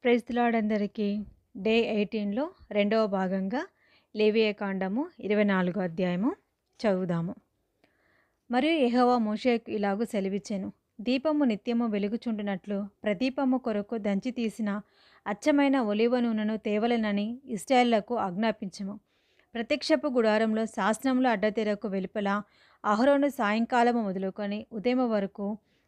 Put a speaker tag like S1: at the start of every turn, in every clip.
S1: Praise the lord అందరికీ. Day 18లో రెండవ భాగంగా లేవియకాండము 24 అధ్యాయము చదువుదాము. మరియు యెహోవా మోషేకు ఇలాగు సెలవిచ్చెను. దీపము నిత్యము వెలుగుచుండునట్లు ప్రదీపము కొరకు దంచి తీసిన అచ్చమైన ఒలీవ నూనెను తేవలెనని ఇశ్రాయేలులకు ఆజ్ఞాపించుము. ప్రత్యక్షపు గుడారంలో శాసనముల అడ్డతెరకు వెలుపల అహరోను సాయంకాలము మొదలుకొని ఉదయం వరకు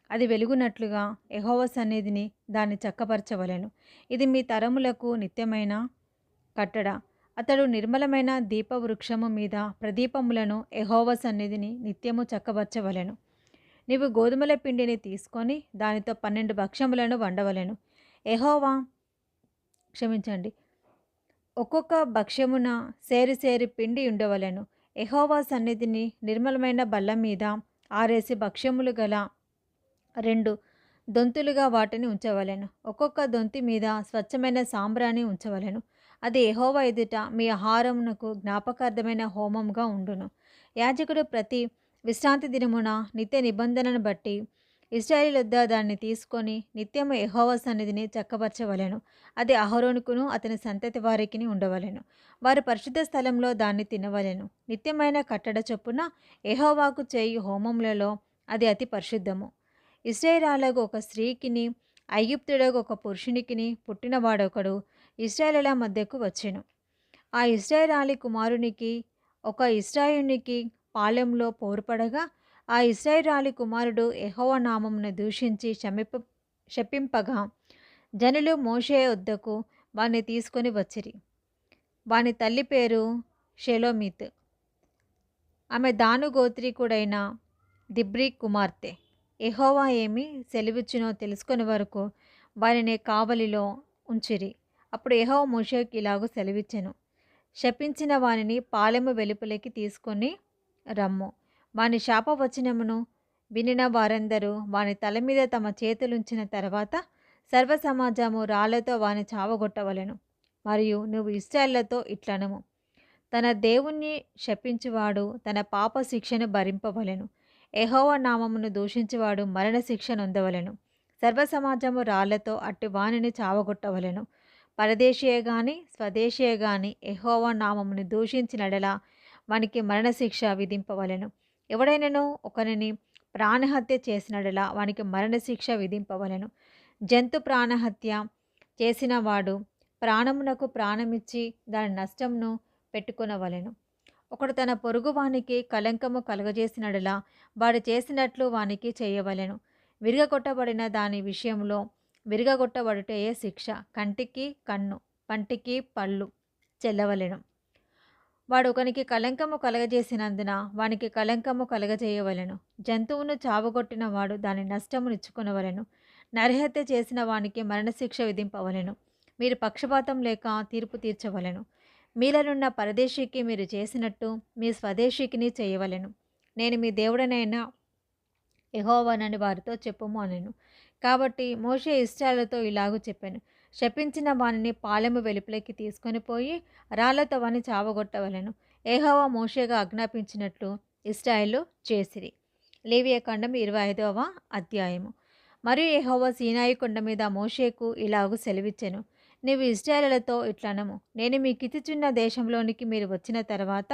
S1: అది వెలుగునట్లుగా యెహోవా సన్నిధిని దాన్ని చక్కపరచవలెను. ఇది మీ తరములకు నిత్యమైన కట్టడ. అతడు నిర్మలమైన దీపవృక్షము మీద ప్రదీపములను యెహోవా సన్నిధిని నిత్యము చక్కబరచవలెను. నీవు గోధుమల పిండిని తీసుకొని దానితో 12 భక్ష్యములను వండవలెను. ఒక్కొక్క భక్ష్యమున సేరు పిండి ఉండవలెను. యెహోవా సన్నిధిని నిర్మలమైన బల్ల మీద ఆరేసి భక్ష్యములు గల 2 దొంతులుగా వాటిని ఉంచవలెను. ఒక్కొక్క దొంతి మీద స్వచ్ఛమైన సాంబ్రాణి ఉంచవలెను. అది యెహోవా ఎదుట మీ ఆహారమునకు జ్ఞాపకార్థమైన హోమముగా ఉండును. యాజకుడు ప్రతి విశ్రాంతి దినమున నిత్య నిబంధనను బట్టి ఇశ్రాయేలీయుల దాన్ని తీసుకొని నిత్యము యెహోవా సన్నిధిని చక్కబరచవలెను. అది అహరోనుకును అతని సంతతి వారికిని ఉండవలెను. వారు పరిశుద్ధ స్థలంలో దాన్ని తినవలెను. నిత్యమైన కట్టడ చొప్పున యెహోవాకు చేయు హోమములలో అది అతి పరిశుద్ధము. ఇశ్రాయేలీయులకు ఒక స్త్రీకిని ఐగుప్తుడకు ఒక పురుషునికిని పుట్టినవాడొకడు ఇశ్రాయేలీయుల మధ్యకు వచ్చెను. ఆ ఇశ్రాయేలీయుల కుమారునికి ఒక ఇశ్రాయేలీయునికి పాళెంలో పోరుపడగా ఆ ఇశ్రాయేలీయుల కుమారుడు యెహోవా నామమును దూషించి శపింపగా జనులు మోషే వద్దకు వాని తీసుకొని వచ్చిరి. వాని తల్లి పేరు షెలోమీత్. ఆమె దాను గోత్రీకుడైన దిబ్రీ కుమార్తె. యెహోవా ఏమి సెలవిచ్చునో తెలుసుకునే వరకు వారిని కావలిలో ఉంచిరి. అప్పుడు యెహోవా మోషేకు ఇలాగూ సెలవిచ్చెను. శపించిన వానిని పాలెము వెలుపలికి తీసుకొని రమ్ము. వాని శాపవచనమును వినిన వారందరూ వాని తల మీద తమ చేతులుంచిన తర్వాత సర్వ సమాజము రాళ్లతో వాని చావగొట్టవలెను. మరియు నువ్వు ఇశ్రాయేలుతో ఇట్లనము, తన దేవుణ్ణి శపించువాడు తన పాప శిక్షను భరింపవలెను. యెహోవా నామమును దూషించువాడు మరణశిక్ష నొందవలెను. సర్వ సమాజము రాళ్లతో అట్టి వానిని చావగొట్టవలెను. పరదేశీయే గాని స్వదేశీయే గాని యెహోవా నామమును దూషించినడల వానికి మరణశిక్ష విధింపవలెను. ఎవడైనను ఒకరిని ప్రాణహత్య చేసినడల వానికి మరణశిక్ష విధింపవలెను. జంతు ప్రాణహత్య చేసిన వాడు ప్రాణమునకు ప్రాణమిచ్చి దాని నష్టమును పెట్టుకొనవలెను. ఒకడు తన పొరుగువానికి కలంకము కలుగజేసినడలా వాడు చేసినట్లు వానికి చేయవలెను. విరగగొట్టబడిన దాని విషయంలో విరగగొట్టబడుటయే శిక్ష. కంటికి కన్ను, పంటికి పళ్ళు చెల్లవలెను. వాడు ఒకనికి కలంకము కలగజేసినందున వానికి కలంకము కలగజేయవలెను. జంతువును చావగొట్టిన వాడు దాని నష్టమునిచ్చుకొనవలెను. నరహత్య చేసిన వానికి మరణశిక్ష విధింపవలెను. మీరు పక్షపాతం లేక తీర్పు తీర్చవలెను. మీలనున్న పరదేశీకి మీరు చేసినట్టు మీ స్వదేశీకిని చేయవలెను. నేను మీ దేవుడనైన యెహోవానని వారితో చెప్పుము అనెను. కాబట్టి మోషే ఇశ్రాయేలుతో ఇలాగూ చెప్పాను. శపించిన వానిని పాలెము వెలుపలికి తీసుకొని పోయి రాళ్లతో వాని చావగొట్టవలెను. యెహోవా మోషేగా ఆజ్ఞాపించినట్లు ఇశ్రాయేలు చేసిరి. లేవియకాండం 25వ అధ్యాయము. మరియు యెహోవా సీనాయి కొండ మీద మోషేకు ఇలాగూ సెలవిచ్చెను. నీవు ఇశ్రాయేలుతో ఇట్లనము, నేను మీకిచ్చుచున్న దేశంలోనికి మీరు వచ్చిన తర్వాత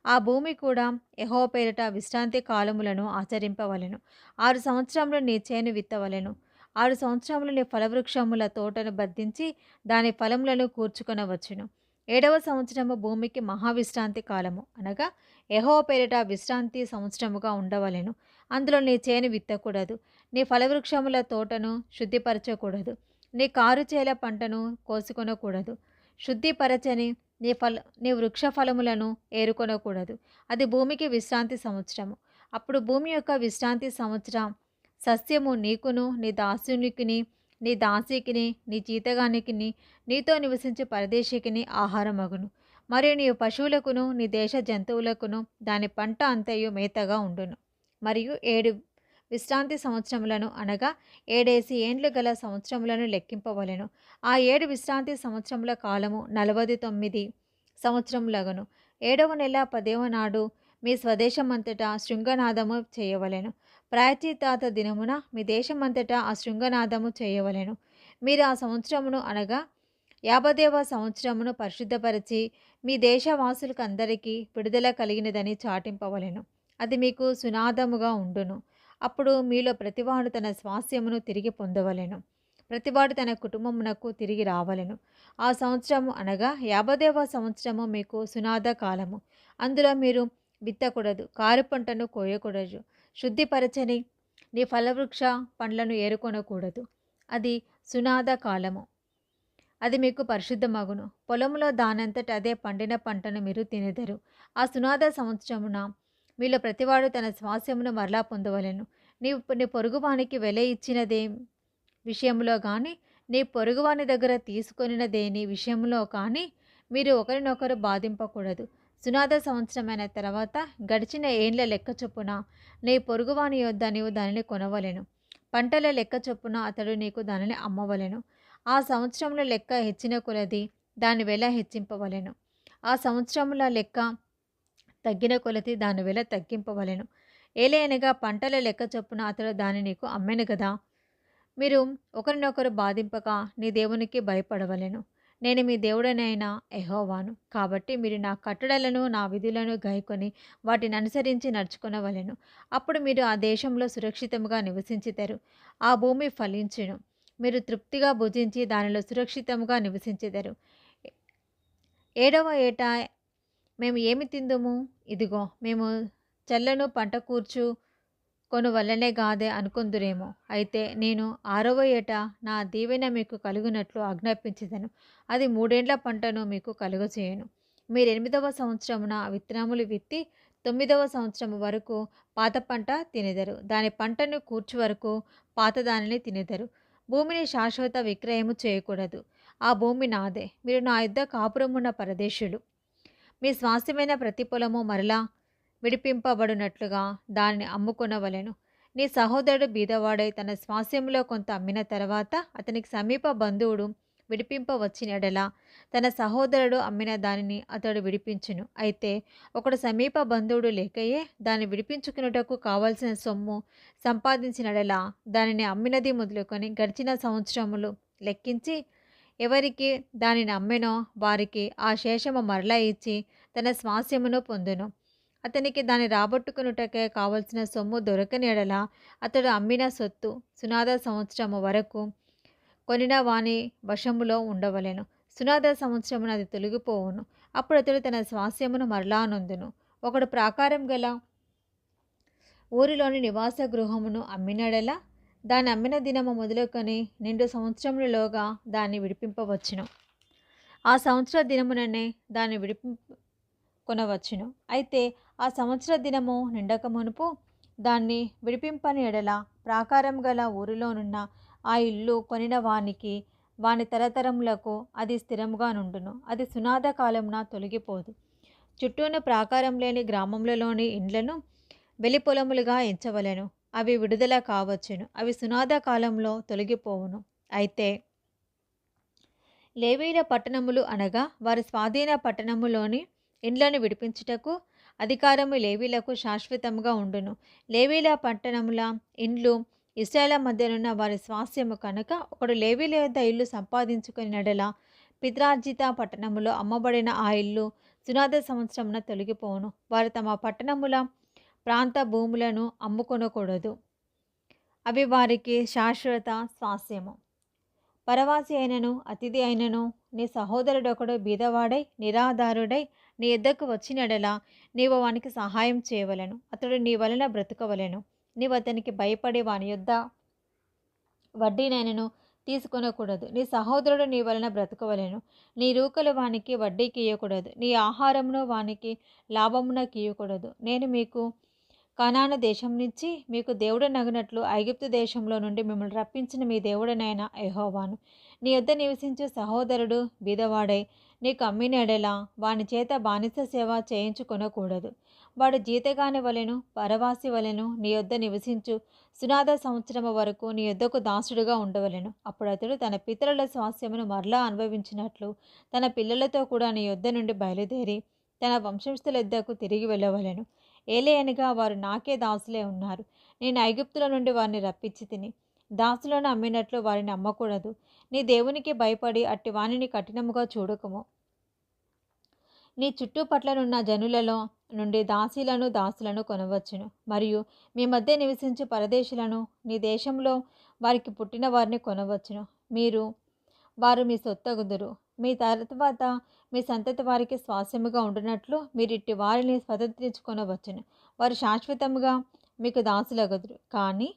S1: ఆ భూమి కూడా యెహోవా పేరిట విశ్రాంతి కాలములను ఆచరింపవలెను. 6 సంవత్సరములు నీ చేను విత్తవలెను. 6 సంవత్సరములు నీ ఫలవృక్షముల తోటను బద్దించి దాని ఫలములను కూర్చుకొనవచ్చును. 7వ సంవత్సరము భూమికి మహావిశ్రాంతి కాలము, అనగా యెహోవా పేరిట విశ్రాంతి సంవత్సరముగా ఉండవలెను. అందులో నీ చేను విత్తకూడదు, నీ ఫలవృక్షముల తోటను శుద్ధిపరచకూడదు, నీ కారుచేల పంటను కోసుకొనకూడదు, శుద్ధిపరచని నీ వృక్ష ఫలములను ఏరుకొనకూడదు. అది భూమికి విశ్రాంతి సంవత్సరము. అప్పుడు భూమి యొక్క విశ్రాంతి సంవత్సరం సస్యము నీకును నీ దాసునికిని నీ దాసికిని నీ జీతగానికిని నీతో నివసించే పరదేశికిని ఆహారమగును. మరియు నీ పశువులకును నీ దేశ జంతువులకును దాని పంట అంతయు మేతగా ఉండును. మరియు 7 విశ్రాంతి సంవత్సరములను, అనగా 7 ఏండ్లు గల సంవత్సరములను లెక్కింపవలెను. ఆ 7 విశ్రాంతి సంవత్సరముల కాలము 49 సంవత్సరములగును. 7వ నెల 10వ నాడు మీ స్వదేశమంతటా శృంగనాదము చేయవలెను. ప్రాయశ్చిత్తార్థ దినమున మీ దేశమంతటా ఆ శృంగనాదము చేయవలెను. మీరు ఆ సంవత్సరమును అనగా 50వ సంవత్సరమును పరిశుద్ధపరిచి మీ దేశవాసులకు అందరికీ విడుదల కలిగినదని చాటింపవలెను. అది మీకు సునాదముగా ఉండును. అప్పుడు మీలో ప్రతివాడు తన స్వాస్థ్యమును తిరిగి పొందవలెను. ప్రతివాడు తన కుటుంబమునకు తిరిగి రావలెను. ఆ సంవత్సరము అనగా 50వ సంవత్సరము మీకు సునాద కాలము. అందులో మీరు విత్తకూడదు, కారు పంటను కోయకూడదు, శుద్ధిపరచని నీ ఫలవృక్ష పండ్లను ఏరుకొనకూడదు. అది సునాద కాలము. అది మీకు పరిశుద్ధమగును. పొలములో దానంతట అదే పండిన పంటను మీరు తినెదరు. ఆ సునాద సంవత్సరమున మీలో ప్రతివాడు తన స్వాస్థ్యమును మరలా పొందవలెను. నీవు నీ పొరుగువానికి వెల ఇచ్చినదే విషయంలో కానీ, నీ పొరుగువాని దగ్గర తీసుకొనిన దేని విషయంలో కానీ మీరు ఒకరినొకరు బాధింపకూడదు. సునాద సంవత్సరమైన తర్వాత గడిచిన ఏండ్ల లెక్క చొప్పున నీ పొరుగువాని యొద్ద నీవు దానిని కొనవలెను. పంటల లెక్క చొప్పున అతడు నీకు దానిని అమ్మవలెను. ఆ సంవత్సరముల లెక్క హెచ్చిన కొలది దాని వెల హెచ్చింపవలెను. ఆ సంవత్సరముల లెక్క తగ్గిన కొలది దాని వెల తగ్గింపవలెను. ఏలయనగా పంటల లెక్క చొప్పున అతడు దాన్ని నీకు అమ్మెను కదా. మీరు ఒకరినొకరు బాధింపక నీ దేవునికి భయపడవలెను. నేను మీ దేవుడనైన యెహోవాను. కాబట్టి మీరు నా కట్టడలను నా విధులను గైకొని వాటిని అనుసరించి నడుచుకొనవలెను. అప్పుడు మీరు ఆ దేశంలో సురక్షితముగా నివసించుతారు. ఆ భూమి ఫలించును. మీరు తృప్తిగా భుజించి దానిలో సురక్షితముగా నివసించెదరు. 7వ ఏట మేము ఏమి తిందుము? ఇదిగో మేము చల్లను పంట కూర్చు కొను వల్లనే గాదే అనుకొందురేమో. అయితే నేను 6వ ఏట నా దీవెన మీకు కలుగునట్లు ఆజ్ఞాపించెదను. అది 3 ఏండ్ల పంటను మీకు కలుగచేయును. మీరు 8వ సంవత్సరమున విత్తనములు విత్తి 9వ సంవత్సరము వరకు పాత పంట తినెదరు. దాని పంటను కూర్చు వరకు పాత దానిని తినెదరు. భూమిని శాశ్వత విక్రయము చేయకూడదు. ఆ భూమి నాదే. మీరు నా యొద్ద కాపురమున్న పరదేశులు. మీ స్వాస్థ్యమైన ప్రతి పొలము మరలా విడిపింపబడినట్లుగా దానిని అమ్ముకొనవలెను. నీ సహోదరుడు బీదవాడై తన స్వాస్థ్యంలో కొంత అమ్మిన తర్వాత అతనికి సమీప బంధువుడు విడిపింపవచ్చిన ఎడల తన సహోదరుడు అమ్మిన దానిని అతడు విడిపించును. అయితే ఒకడు సమీప బంధువుడు లేకయే దాన్ని విడిపించుకున్నటకు కావలసిన సొమ్ము సంపాదించినడలా దానిని అమ్మినది మొదలుకొని గడిచిన సంవత్సరములు లెక్కించి ఎవరికి దానిని అమ్మెనో వారికి ఆ శేషము మరలా ఇచ్చి తన స్వాస్థ్యమును పొందును. అతనికి దాన్ని రాబట్టుకునుటకే కావలసిన సొమ్ము దొరకని ఎడల అతడు అమ్మిన సొత్తు సునాద సంవత్సరము వరకు కొనిన వాని వశములో ఉండవలెను. సునాద సంవత్సరమున అది తొలగిపోవును. అప్పుడు అతడు తన స్వాస్థ్యమును మరలా నొందును. ఒకడు ప్రాకారం గల ఊరిలోని నివాస గృహమును అమ్మినడలా దాన్ని అమ్మిన దినము మొదలుకొని 2 సంవత్సరములలోగా దాన్ని విడిపింపవచ్చును. ఆ సంవత్సర దినముననే దాన్ని కొనవచ్చును. అయితే ఆ సంవత్సర దినము నిండక మునుపు దాన్ని విడిపింపని ఎడల ప్రాకారం గల ఊరిలోనున్న ఆ ఇల్లు కొనిన వానికి వాని తరతరములకు అది స్థిరముగా నుండును. అది సునాద కాలమున తొలగిపోదు. చుట్టూను ప్రాకారం లేని గ్రామములలోని ఇండ్లను వెలిపొలములుగా ఎంచవలెను. అవి విడుదల కావచ్చును. అవి సునాద కాలంలో తొలగిపోవును. అయితే లేవీల పట్టణములు అనగా వారి స్వాధీన పట్టణములోని ఇండ్లను విడిపించుటకు అధికారము లేవీలకు శాశ్వతముగా ఉండును. లేవీల పట్టణముల ఇండ్లు ఇశ్రాయేలు మధ్యనున్న వారి స్వాస్థ్యము కనుక ఒకడు లేవీల యొద్ద ఇల్లు సంపాదించుకున్నడలా పిత్రార్జిత పట్టణములో అమ్మబడిన ఆ ఇల్లు సునాద సంవత్సరమున తొలగిపోవును. వారు తమ పట్టణముల ప్రాంత భూములను అమ్ముకొనకూడదు. అవి వారికి శాశ్వత స్వాస్థ్యము. పరవాసి అయినను అతిథి అయినను నీ సహోదరుడొకడు బీదవాడై నిరాధారుడై నీ యొద్దకు వచ్చినడలా నీవు వానికి సహాయం చేయవలెను. అతడు నీ వలన బ్రతుకవలెను. నీవు అతనికి భయపడి వాని యొద్ద వడ్డీనైనను తీసుకొనకూడదు. నీ సహోదరుడు నీ వలన బ్రతుకవలెను. నీ రూకలు వానికి వడ్డీకి ఇయ్యకూడదు. నీ ఆహారమును వానికి లాభమునకి ఇయ్యకూడదు. నేను మీకు కనాను దేశం నుంచి మీకు దేవుడనగునట్లు ఐగుప్తు దేశంలో నుండి మిమ్మల్ని రప్పించిన మీ దేవుడనైన యెహోవాను. నీ యొద్ద నివసించే సహోదరుడు బీదవాడై నీకు అమ్మిన ఎడల వాని చేత బానిస సేవ చేయించుకొనకూడదు. వాడు జీతగాని వలెను పరవాసి వలెను నీ యొద్ద నివసించు సునాద సంవత్సరము వరకు నీ యొద్దకు దాసుడుగా ఉండవలెను. అప్పుడు అతడు తన పితరుల స్వాస్థ్యమును మరలా అనుభవించినట్లు తన పిల్లలతో కూడా నీ యొద్ద నుండి బయలుదేరి తన వంశస్థుల యొద్దకు తిరిగి వెళ్ళవలెను. ఏలయనగా వారు నాకే దాసులే ఉన్నారు. నేను ఐగుప్తుల నుండి వారిని రప్పించి తిని దాసులను అమ్మినట్లు వారిని అమ్మకూడదు. నీ దేవునికి భయపడి అట్టి వానిని కఠినముగా చూడకుము. నీ చుట్టుపట్లనున్న జనులలో నుండి దాసులను కొనవచ్చును. మరియు మీ మధ్య నివసించు పరదేశులను నీ దేశంలో వారికి పుట్టిన వారిని కొనవచ్చును. వారు మీ సొత్తగుదురు. మీ తర్వాత మీ సంతతి వారికి స్వాస్యముగా ఉండునట్లు మీరిట్టి వారిని స్వతంత్రించుకొనవచ్చును. వారు శాశ్వతముగా మీకు దాసులగుదురు. కానీ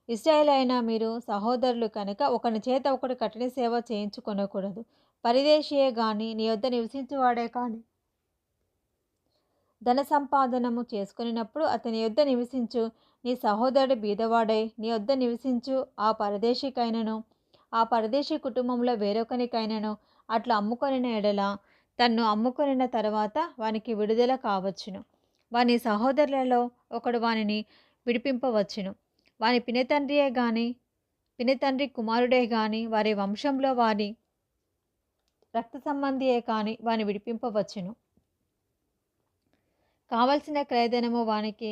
S1: ఇశ్రాయేలు అయిన మీరు సహోదరులు కనుక ఒకని చేత ఒకడు కఠిన సేవ చేయించుకొనకూడదు. పరదేశీయే గాని నీ యొద్ద నివసించువాడే కానీ ధన సంపాదనము చేసుకున్నప్పుడు అతని యొద్ద నివసించు నీ సహోదరుడు బీదవాడై నీ యొద్ద నివసించు ఆ పరదేశికైనను ఆ పరదేశీ కుటుంబంలో వేరొకనికైనను అట్లా అమ్ముకొనిన ఎడల తన్ను అమ్ముకొనిన తర్వాత వానికి విడుదల కావచ్చును. వాని సహోదరులలో ఒకడు వానిని విడిపింపవచ్చును. వాని పినతండ్రి కుమారుడే గాని వారి వంశంలో వారి రక్త సంబంధియే కాని వాని విడిపింపవచ్చును. కావలసిన క్రయధనము వానికి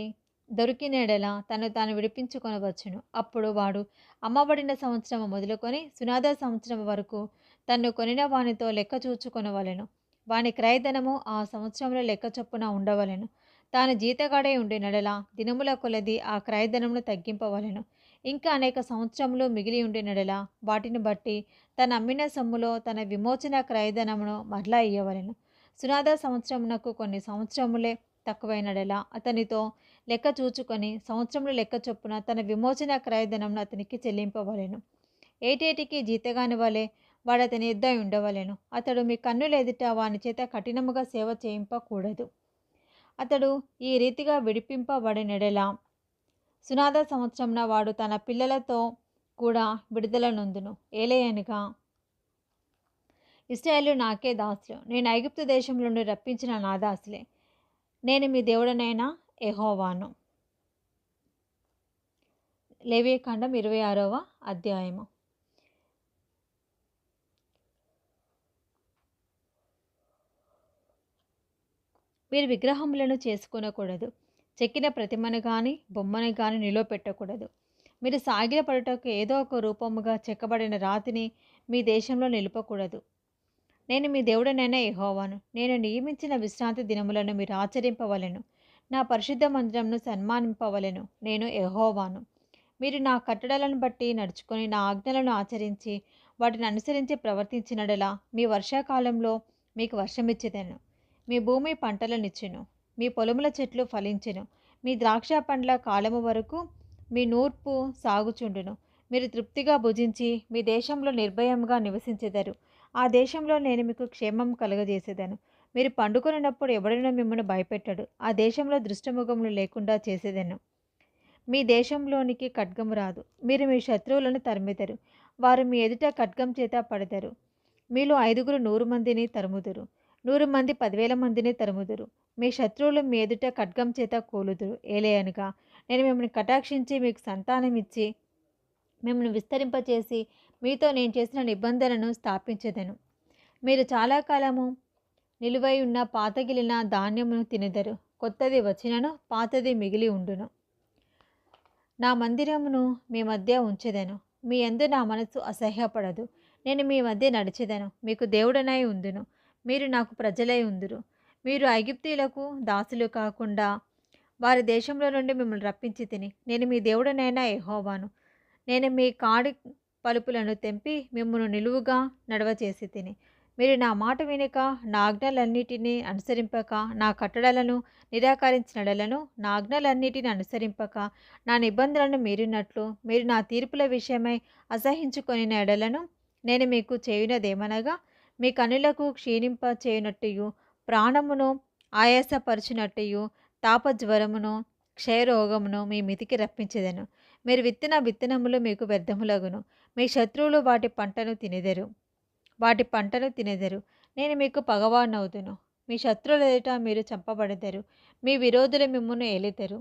S1: దొరికినెడల తను తాను విడిపించుకొనవచ్చును. అప్పుడు వాడు అమ్మబడిన సంవత్సరము మొదలుకొని సునాద సంవత్సరం వరకు తన్ను కొనిన వానితో లెక్క చూచుకొనవలెను. వాని క్రయధనము ఆ సంవత్సరంలో లెక్క చొప్పున ఉండవలెను. తాను జీతగాడే ఉండినడల దినముల కొలది ఆ క్రయధనమును తగ్గింపవలెను. ఇంకా అనేక సంవత్సరములు మిగిలి ఉండినడల వాటిని బట్టి తన అమ్మిన సొమ్ములో తన విమోచన క్రయధనమును మరలా ఇయ్యవలెను. సునాద సంవత్సరమునకు కొన్ని సంవత్సరములే తక్కువైనడలా అతనితో లెక్క చూచుకొని సంవత్సరముల లెక్క చొప్పున తన విమోచన క్రయధనమును అతనికి చెల్లింపవలెను. ఏటేటికి జీతగాని వలె వాడు అతని యుద్ధ ఉండవలెను. అతడు మీ కన్నుల ఎదుట వాని చేత కఠినముగా సేవ చేయింపకూడదు. అతడు ఈ రీతిగా విడిపింపబడినడలా సునాద సంవత్సరమున వాడు తన పిల్లలతో కూడా విడుదల నొందును. ఏలయనగా ఇశ్రాయేలు నాకే దాసులు, నేను ఐగుప్తు దేశంలో నుండి రప్పించిన నా దాసులే. నేను మీ దేవుడనైన యెహోవాను. లేవియకాండం 26వ అధ్యాయము. మీరు విగ్రహములను చేసుకొనకూడదు. చెక్కిన ప్రతిమను కానీ బొమ్మను కానీ నిలువపెట్టకూడదు. మీరు సాగిలపడుటకు ఏదో ఒక రూపముగా చెక్కబడిన రాతిని మీ దేశంలో నిలుపకూడదు. నేను మీ దేవుడనైన యెహోవాను. నేను నియమించిన విశ్రాంతి దినములను మీరు ఆచరింపవలెను. నా పరిశుద్ధ మందిరమును సన్మానింపవలెను. నేను యెహోవాను. మీరు నా కట్టడలను బట్టి నడుచుకొని నా ఆజ్ఞలను ఆచరించి వాటిని అనుసరించి ప్రవర్తించినడలా మీ వర్షాకాలంలో మీకు వర్షమిచ్చేదను. మీ భూమి పంటలనిచ్చును. మీ పొలముల చెట్లు ఫలించెను. మీ ద్రాక్ష పండ్ల కాలము వరకు మీ నూర్పు సాగుచుండును. మీరు తృప్తిగా భుజించి మీ దేశంలో నిర్భయంగా నివసించెదరు. ఆ దేశంలో నేను మీకు క్షేమం కలుగజేసేదను. మీరు పండుకొనినప్పుడు ఎవడైనా మిమ్మల్ని భయపెట్టడు. ఆ దేశంలో దృష్టముఖములు లేకుండా చేసేదను. మీ దేశంలోనికి ఖడ్గము రాదు. మీరు మీ శత్రువులను తరిమెదరు. వారు మీ ఎదుట ఖడ్గం చేత పడెదరు. మీలో 5 100 మందిని తరుముదురు. 100 మంది 10,000 మందిని తరుముదురు. మీ శత్రువులు మీ ఎదుట ఖడ్గం చేత కూలుదురు. ఏలయనగా నేను మిమ్మల్ని కటాక్షించి మీకు సంతానం ఇచ్చి మిమ్మల్ని విస్తరింపచేసి మీతో నేను చేసిన నిబంధనను స్థాపించెదను. మీరు చాలా కాలము నిలువై ఉన్న పాతగిలిన ధాన్యమును తినెదరు. కొత్తది వచ్చినను పాతది మిగిలి ఉండును. నా మందిరమును మీ మధ్య ఉంచెదను. మీ యందు నా మనసు అసహ్యపడదు. నేను మీ మధ్య నడిచెదను. మీకు దేవుడనై ఉందును. మీరు నాకు ప్రజలై ఉందురు. మీరు ఐగుప్తీయులకు దాసులు కాకుండా వారి దేశంలో నుండి మిమ్మల్ని రప్పించి తిని నేను మీ దేవుడనైన యెహోవాను. నేను మీ కాడి పలుపులను తెంపి మిమ్మల్ని నిలువుగా నడవచేసి తిని మీరు నా మాట వినక నా ఆజ్ఞలన్నిటినీ అనుసరింపక నా కట్టడలను నిరాకరించినడలను నా ఆజ్ఞలన్నిటిని అనుసరింపక నా నిబంధనలను మీరినట్లు మీరు నా తీర్పుల విషయమై అసహించుకొని ఎడలను నేను మీకు చేయునదేమనగా మీ కనులకు క్షీణింప చేయునట్టుయు ప్రాణమును ఆయాసపరచునట్టుయు తాపజ్వరమును క్షయరోగమును మీ మితికి రప్పించెదను. మీరు విత్తిన విత్తనములు మీకు వ్యర్థములగును. మీ శత్రువులు వాటి పంటను తినెదరు. నేను మీకు పగవానవుదును. మీ శత్రువుల ఎదుట మీరు చంపబడెదరు. మీ విరోధులు మిమ్మును ఏలిదరు.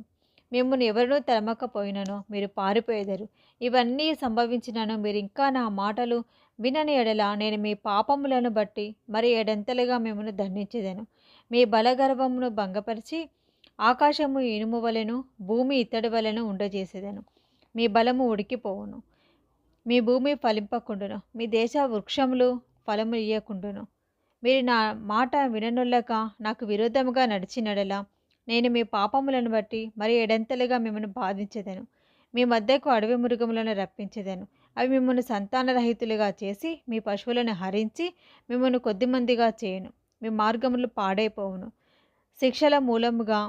S1: మిమ్మును ఎవరునూ తరమకపోయినను మీరు పారిపోయేదరు. ఇవన్నీ సంభవించినను మీరు ఇంకా నా మాటలు వినని ఎడల నేను మీ పాపములను బట్టి మరి ఏడంతలుగా మిమ్మల్ని దండించెదను. మీ బలగర్వమును భంగపరిచి ఆకాశము ఇనుము వలెను భూమి ఇత్తడి వలెను ఉండజేసేదను. మీ బలము ఉడికిపోవును. మీ భూమి ఫలింపకుండును, మీ దేశ వృక్షములు ఫలము ఇయ్యకుండును. మీరు నా మాట విననొల్లక నాకు విరోధముగా నడిచినడల నేను మీ పాపములను బట్టి మరి ఎడంతలుగా మిమ్మల్ని బాధించెదను. మీ మధ్యకు అడవి మృగములను రప్పించెదను. అవి మిమ్మల్ని సంతానరహితులుగా చేసి మీ పశువులను హరించి మిమ్మల్ని కొద్దిమందిగా చేయును. మీ మార్గములు పాడైపోవును. శిక్షల మూలముగా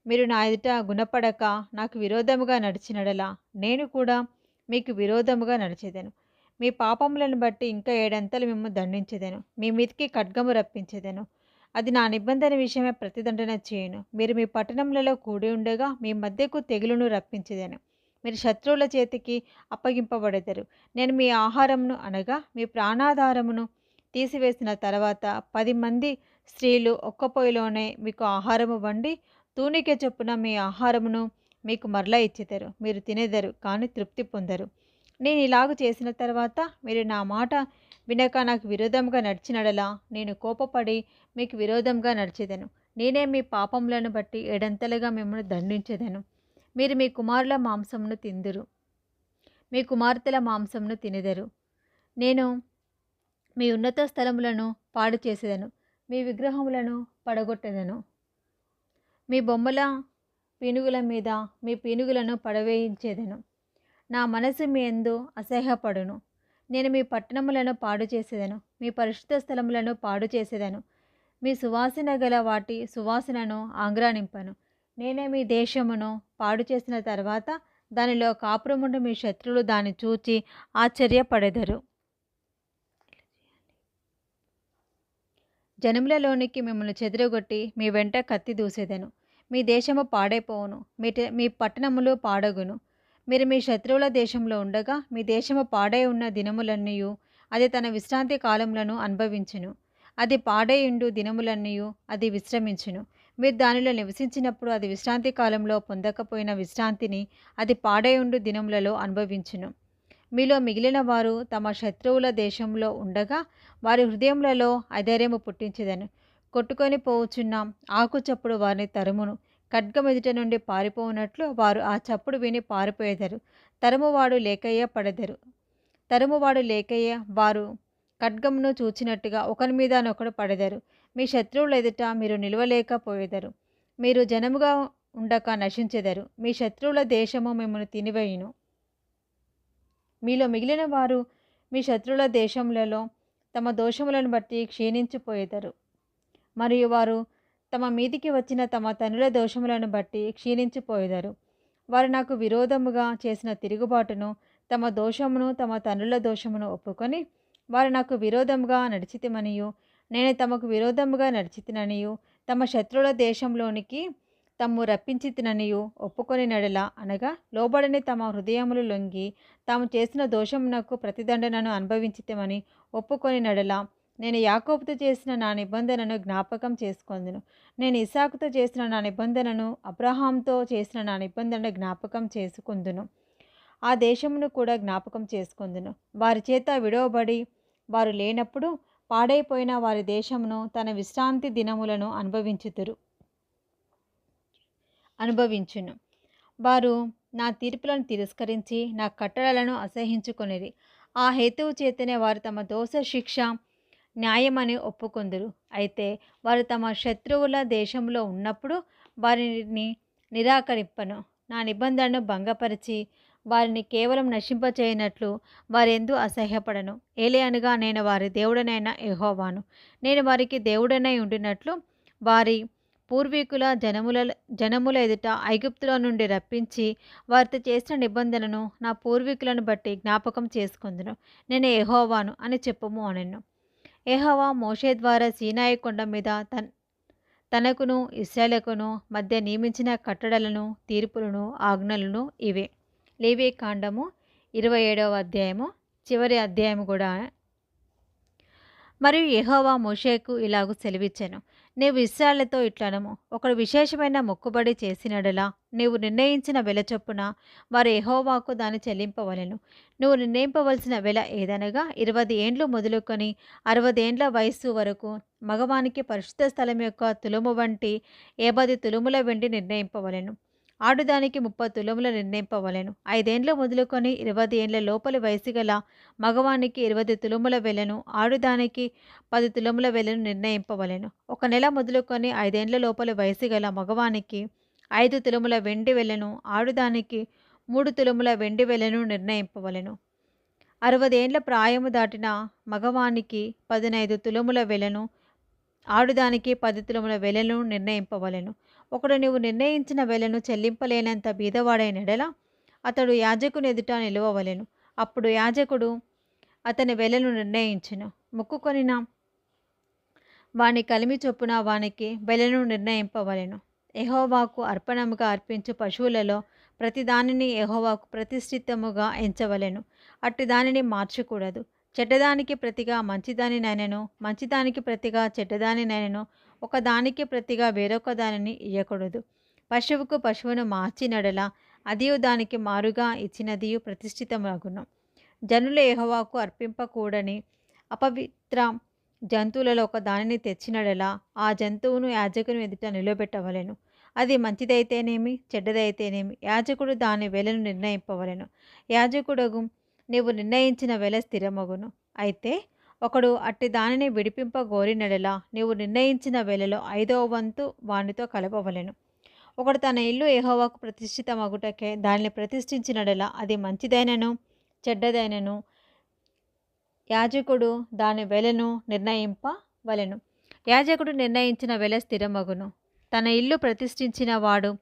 S1: మీరు నా ఎదుట గుణపడక నాకు విరోధముగా నడిచినడలా నేను కూడా మీకు విరోధముగా నడిచెదను. మీ పాపములను బట్టి ఇంకా ఏడంతలు మిమ్మల్ని దండించెదను. మీ మీదికి ఖడ్గము రప్పించెదను. అది నా నిబంధన విషయమే ప్రతిదండన చేయను. మీరు మీ పట్టణములలో కూడి ఉండగా మీ మధ్యకు తెగులును రప్పించెదను. మీరు శత్రువుల చేతికి అప్పగింపబడెదరు. నేను మీ ఆహారమును అనగా మీ ప్రాణాధారమును తీసివేసిన తర్వాత 10 మంది స్త్రీలు ఒక్క పొయ్యిలోనే మీకు ఆహారము వండి తూనిక చొప్పున మీ ఆహారమును మీకు మరలా ఇచ్చెదరు. మీరు తినెదరు కానీ తృప్తి పొందరు. నేను ఇలాగు చేసిన తర్వాత మీరు నా మాట వినక నాకు విరోధంగా నడిచినడలా నేను కోపపడి మీకు విరోధంగా నడిచెదను. నేనే మీ పాపములను బట్టి ఏడంతలుగా మిమ్మల్ని దండించెదను. మీరు మీ కుమారుల మాంసమును తిందురు, మీ కుమార్తెల మాంసమును తినెదరు. నేను మీ ఉన్నత స్థలములను పాడు చేసేదను, మీ విగ్రహములను పడగొట్టెదను. మీ బొమ్మల పీనుగుల మీద మీ పీనుగులను పడవేయించేదను. నా మనసు మీ యందు అసహ్యపడును. నేను మీ పట్టణములను పాడు చేసేదను, మీ పరిశుద్ధ స్థలములను పాడు చేసేదను. మీ సువాసన గల వాటి సువాసనను ఆంగ్రానింపను. నేనే మీ దేశమును పాడు చేసిన తర్వాత దానిలో కాపురముండు మీ శత్రువులు దాన్ని చూచి ఆశ్చర్యపడెదరు. జనములలోనికి మిమ్మల్ని చెదరగొట్టి మీ వెంట కత్తి దూసేదను. మీ దేశము పాడైపోవును, మీ పట్టణములు పాడగును. మీరు మీ శత్రువుల దేశంలో ఉండగా మీ దేశము పాడై ఉన్న దినములన్నీయు అది తన విశ్రాంతి కాలములను అనుభవించును. అది పాడైయుండు దినములన్నీయు అది విశ్రమించును. మీరు దానిలో నివసించినప్పుడు అది విశ్రాంతి కాలంలో పొందకపోయిన విశ్రాంతిని అది పాడైయుండు దినములలో అనుభవించును. మీలో మిగిలిన వారు తమ శత్రువుల దేశంలో ఉండగా వారి హృదయములలో అధైర్యము పుట్టించెదను. కొట్టుకొని పోవుచున్న ఆకు చప్పుడు వారిని తరుమును. ఖడ్గం ఎదుట నుండి పారిపోవునట్లు వారు ఆ చప్పుడు విని పారిపోయేదరు. తరుమువాడు లేకయ్య వారు ఖడ్గమును చూచినట్టుగా ఒకరి మీద నొకడు పడెదరు. మీ శత్రువుల ఎదుట మీరు నిలవలేకపోయేదరు. మీరు జనముగా ఉండక నశించెదరు. మీ శత్రువుల దేశము మిమ్మల్ని తినివేయును. మీలో మిగిలిన వారు మీ శత్రువుల దేశములలో తమ దోషములను బట్టి క్షీణించిపోయేదరు. మరియు వారు తమ మీదికి వచ్చిన తమ తండ్రుల దోషములను బట్టి క్షీణించిపోయేదరు. వారు నాకు విరోధముగా చేసిన తిరుగుబాటును తమ దోషమును తమ తండ్రుల దోషమును ఒప్పుకొని వారు నాకు విరోధముగా నడిచితిమనియు నేను తమకు విరోధముగా నడిచితిననియు తమ శత్రువుల దేశంలోనికి తమ్ము రప్పించితిననియు ఒప్పుకొని నడల అనగా లోబడని తమ హృదయములు లొంగి తాము చేసిన దోషమునకు ప్రతిదండనను అనుభవించితమని ఒప్పుకొని నడల నేను యాకోబుతో చేసిన నా నిబంధనను జ్ఞాపకం చేసుకొందును. నేను ఇస్సాకుతో చేసిన నా నిబంధనను అబ్రహాంతో చేసిన నా నిబంధనను జ్ఞాపకం చేసుకుందును. ఆ దేశమును కూడా జ్ఞాపకం చేసుకొందును. వారి చేత విడవబడి వారు లేనప్పుడు పాడైపోయిన వారి దేశమును తన విశ్రాంతి దినములను అనుభవించును. వారు నా తీర్పులను తిరస్కరించి నా కట్టడలను అసహించుకొనిరి. ఆ హేతువు చేతనే వారు తమ దోష శిక్ష న్యాయమని ఒప్పుకొందురు. అయితే వారు తమ శత్రువుల దేశంలో ఉన్నప్పుడు వారిని నిరాకరింపను. నా నిబంధనను భంగపరిచి వారిని కేవలం నశింపచేయనట్లు వారెందు అసహ్యపడను. ఏలియనగా నేను వారి దేవుడనైన యెహోవాను. నేను వారికి దేవుడనై ఉండినట్లు వారి పూర్వీకుల జనముల ఎదుట ఐగుప్తులో నుండి రప్పించి వారితో చేసిన నిబంధనను నా పూర్వీకులను బట్టి జ్ఞాపకం చేసుకొందును. నేను యెహోవాను అని చెప్పుము అనెను. యెహోవా మోషే ద్వారా సీనాయి కొండ మీద తనకును ఇశ్రాయేలుకును మధ్య నియమించిన కట్టడలను తీర్పులను ఆజ్ఞలను ఇవే. లేవీకాండము 27వ అధ్యాయము చివరి అధ్యాయము కూడా. మరియు యెహోవా మోషేకు ఇలాగు సెలవిచ్చెను, నీవు ఇశ్రాయేలుతో ఇట్లనము, ఒకడు విశేషమైన మొక్కుబడి చేసినడలా నీవు నిర్ణయించిన వెల చొప్పున వారు యెహోవాకు దాన్ని చెల్లింపవలెను. నువ్వు నిర్ణయింపవలసిన వెల ఏదనగా 20 ఏండ్లు మొదలుకొని 60 ఏండ్ల వయస్సు వరకు మగవానికి పరిశుద్ధ స్థలం యొక్క తులము వంటి 50 తులముల వెండి నిర్ణయింపవలెను. ఆడుదానికి 30 తులముల నిర్ణయింపవలెను. 5 మొదలుకొని 20 ఏండ్ల లోపలి వయసు గల మగవానికి 20 తులముల వెలను, ఆడుదానికి 10 తులముల వెలను నిర్ణయింపవలెను. 1 నెల మొదలుకొని 5 లోపలి వయసు గల మగవానికి 5 తులముల వెండి వెలను, ఆడుదానికి 3 తులముల వెండి వెలను నిర్ణయింపవలెను. 60 ఏండ్ల ప్రాయము దాటిన మగవానికి 15 తులముల వెలను, ఆడుదానికి 10 తులముల వెలను నిర్ణయింపవలెను. ఒకడు నీవు నిర్ణయించిన వెలను చెల్లింపలేనంత బీదవాడైన ఎడల అతడు యాజకుని ఎదుట నిలువవలెను. అప్పుడు యాజకుడు అతని వెలను నిర్ణయించును. మొక్కుకొనిన వాని కలిమి చొప్పున వానికి వెలను నిర్ణయింపవలెను. యెహోవాకు అర్పణముగా అర్పించు పశువులలో ప్రతి దానిని యెహోవాకు ప్రతిష్ఠితముగా ఎంచవలెను. అట్టి దానిని మార్చకూడదు. చెడ్డదానికి ప్రతిగా మంచిదానినైనను, మంచిదానికి ప్రతిగా చెడ్డదానినైనను, ఒకదానికి ప్రతిగా వేరొక దానిని ఇయ్యకూడదు. పశువుకు పశువును మార్చినడల అదియు దానికి మారుగా ఇచ్చినదియు ప్రతిష్ఠితమగును. జనులు యెహోవాకు అర్పింపకూడని అపవిత్ర జంతువులలో ఒక దానిని తెచ్చినడల ఆ జంతువును యాజకుని ఎదుట నిలబెట్టవలెను. అది మంచిదైతేనేమి చెడ్డదైతేనేమి యాజకుడు దాని వెలను నిర్ణయింపవలెను. యాజకుడగు నీవు నిర్ణయించిన వెల స్థిరమగును. అయితే ఒకడు అట్టి దానిని విడిపింపగోరినడల నీవు నిర్ణయించిన వెలలో 5వ వంతు వానితో కలపవలెను. ఒకడు తన ఇల్లు యెహోవాకు ప్రతిష్ఠితమగుటకే దానిని ప్రతిష్ఠించినడల అది మంచిదైనను చెడ్డదైనను యాజకుడు దాని వెలను నిర్ణయింపవలెను. యాజకుడు నిర్ణయించిన వెల స్థిరమగును. తన ఇల్లు ప్రతిష్ఠించిన వాడు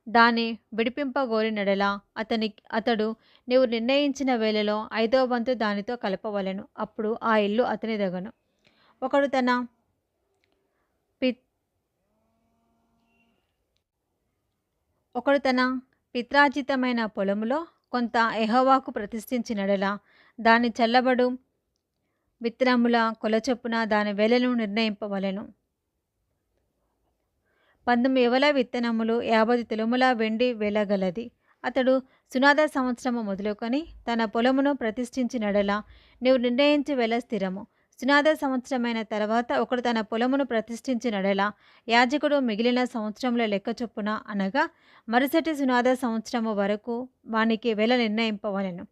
S1: దాన్ని విడిపింపగోరినడలా అతడు నీవు నిర్ణయించిన వేళలో 5వ వంతు దానితో కలపవలెను. అప్పుడు ఆ ఇల్లు అతని దగను. ఒకడు తన పిత్రార్జితమైన పొలములో కొంత యెహోవాకు ప్రతిష్ఠించినడలా దాని చల్లబడు విత్తనముల కొలచొప్పున దాని వెలను నిర్ణయింపవలెను. 19 యవల విత్తనములు 50 తులముల వెండి వెలగలది. అతడు సునాద సంవత్సరము మొదలుకొని తన పొలమును ప్రతిష్ఠించినడల నీవు నిర్ణయించి వెల స్థిరము. సునాద సంవత్సరమైన తర్వాత ఒకడు తన పొలమును ప్రతిష్ఠించినడల యాజకుడు మిగిలిన సంవత్సరముల లెక్క చొప్పున అనగా మరుసటి సునాద సంవత్సరము వరకు వానికి వెల నిర్ణయింపవలెను.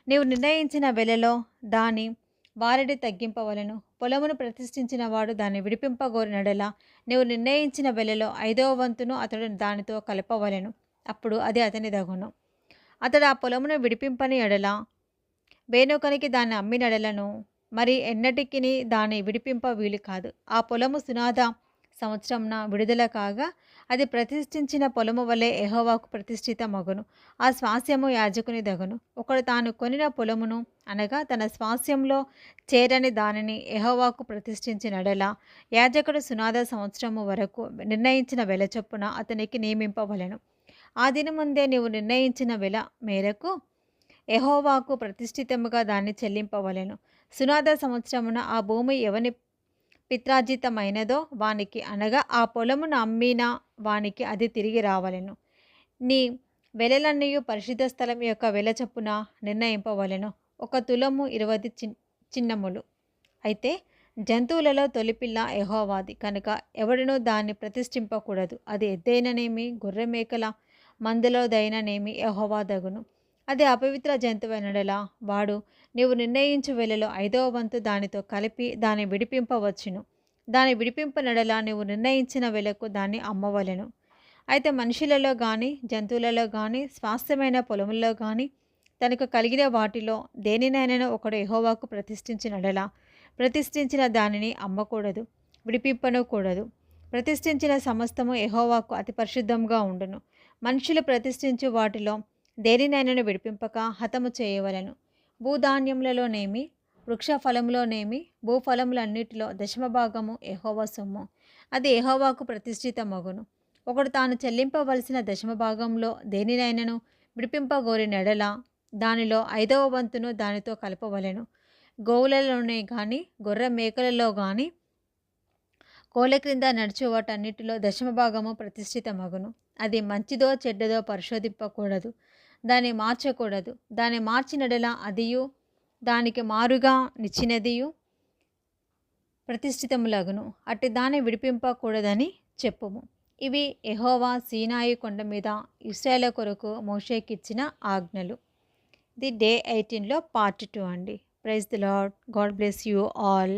S1: నీవు నిర్ణయించిన వెలలో దాని వారిని తగ్గింపవలెను. పొలమును ప్రతిష్ఠించిన వాడు దాన్ని విడిపింపగోరినడల నీవు నిర్ణయించిన వెలలో 5వ వంతును అతడు దానితో కలపవలెను. అప్పుడు అది అతని దగును. అతడు ఆ పొలమును విడిపింపని ఎడల వేనొకనికి దాన్ని అమ్మినడలను మరి ఎన్నటికిని దాన్ని విడిపింప వీలు కాదు. ఆ పొలము సునాద సంవత్సరంన విడుదల కాగా అది ప్రతిష్ఠించిన పొలము వలె యెహోవాకు ప్రతిష్ఠితమగును. ఆ స్వాస్యము యాజకుని దగును. ఒకడు తాను కొనిన పొలమును అనగా తన స్వాస్యంలో చేరని దానిని యెహోవాకు ప్రతిష్ఠించినడల యాజకుడు సునాద సంవత్సరము వరకు నిర్ణయించిన వెల చొప్పున అతనికి నియమింపవలెను. ఆ దినముందే నీవు నిర్ణయించిన వెల మేరకు యెహోవాకు ప్రతిష్ఠితముగా దాన్ని చెల్లింపవలెను. సునాద సంవత్సరమున ఆ భూమి ఎవని పిత్రార్జితమైనదో వానికి అనగా ఆ పొలమును అమ్మిన వానికి అది తిరిగి రావలెను. నీ వెలలన్నయు పరిశుద్ధ స్థలం యొక్క వెల చొప్పున నిర్ణయింపవలెను. 1 తులము 20 చిన్నములు. అయితే జంతువులలో తొలిపిల్ల యెహోవాది కనుక ఎవడునూ దాన్ని ప్రతిష్ఠింపకూడదు. అది ఎద్దైననేమి గొర్రె మేకల మందలోదైననేమి యెహోవా దగును. అది అపవిత్ర జంతువైనడలా వాడు నీవు నిర్ణయించు వెలలో 5వ వంతు దానితో కలిపి దాన్ని విడిపింపవచ్చును. దాన్ని విడిపింపనడలా నీవు నిర్ణయించిన వెలకు దాన్ని అమ్మవలెను. అయితే మనుషులలో కానీ జంతువులలో కానీ స్వాస్థ్యమైన పొలములలో కానీ తనకు కలిగిన వాటిలో దేనినైనా ఒకడు యెహోవాకు ప్రతిష్ఠించినడలా ప్రతిష్ఠించిన దానిని అమ్మకూడదు, విడిపింపనకూడదు. ప్రతిష్ఠించిన సమస్తము యెహోవాకు అతి పరిశుద్ధంగా ఉండును. మనుషులు ప్రతిష్ఠించు వాటిలో దేనినైనా విడిపింపక హతము చేయవలెను. భూధాన్యములలోనేమి వృక్ష ఫలములోనేమి భూఫలములన్నిటిలో 10వ భాగము యెహోవా సొమ్ము. అది యెహోవాకు ప్రతిష్ఠితమగును. ఒకడు తాను చెల్లింపవలసిన 10వ భాగంలో దేనినైనను విడిపింపగోరినడల దానిలో 5వ వంతును దానితో కలపవలెను. గోవులలోనే కానీ గొర్రె మేకలలో కానీ కోళ్ళ క్రింద నడుచు వాటన్నిటిలో 10వ భాగము ప్రతిష్ఠితమగును. అది మంచిదో చెడ్డదో పరిశోధింపకూడదు, దాన్ని మార్చకూడదు. దాన్ని మార్చినడల అదియు దానికి మారుగా నిచ్చినదియు ప్రతిష్ఠితములగును. అట్టి దాన్ని విడిపింపకూడదని చెప్పుము. ఇవి యెహోవా సీనాయి కొండ మీద ఇశ్రాయేలు కొరకు మోషేకిచ్చిన ఆజ్ఞలు. ఇది డే 18లో పార్ట్ 2 అండి. Praise the lord. God bless you all.